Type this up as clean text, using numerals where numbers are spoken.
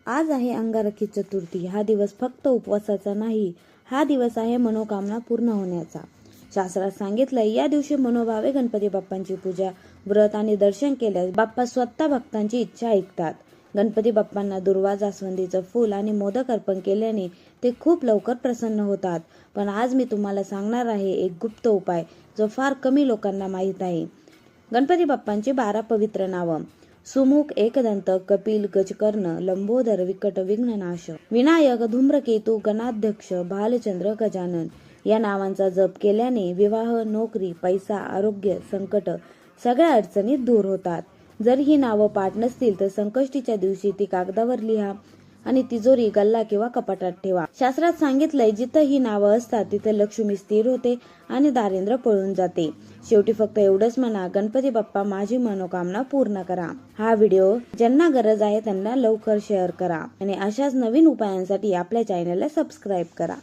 आज आहे अंगारकी चतुर्थी। हा दिवस फक्त उपवासाचा नाही, हा दिवस आहे मनोकामना पूर्ण होण्याचा। शास्त्रात सांगितलंय या दिवशी मनोभावे गणपती बाप्पांची पूजा, व्रत आणि दर्शन केल्यास बाप्पा स्वतः भक्तांची इच्छा ऐकतात। गणपती बाप्पांना दुर्वा, जास्वंदीचं फूल आणि मोदक अर्पण केल्याने ते खूप लवकर प्रसन्न होतात। पण आज मी तुम्हाला सांगणार आहे एक गुप्त उपाय जो फार कमी लोकांना माहीत आहे। गणपती बाप्पांची 12 पवित्र नावं: सुमुख, एकदंत, कपिल, गजकर्ण, लंबोदर, विकट, विघ्ननाश, विनायक, धूम्रकेतू, गणाध्यक्ष, भालचंद्र, गजानन। या नावांचा जप केल्याने विवाह, नोकरी, पैसा, आरोग्य, संकट सगळ्या अडचणी दूर होतात। जर ही नावं पाठ नसतील तर संकष्टीच्या दिवशी ती कागदावर लिहा आणि तिजोरी, गल्ला किंवा कपाटात ठेवा। शास्त्रात सांगितलंय जिथं ही नावं असतात तिथं लक्ष्मी स्थिर होते आणि दारिद्र्य पळून जाते। शेवटी फक्त एवढंच म्हणा, गणपती बाप्पा माझी मनोकामना पूर्ण करा। हा व्हिडिओ ज्यांना गरज आहे त्यांना लवकर शेअर करा आणि अशाच नवीन उपायांसाठी आपल्या चॅनलला सबस्क्राईब करा।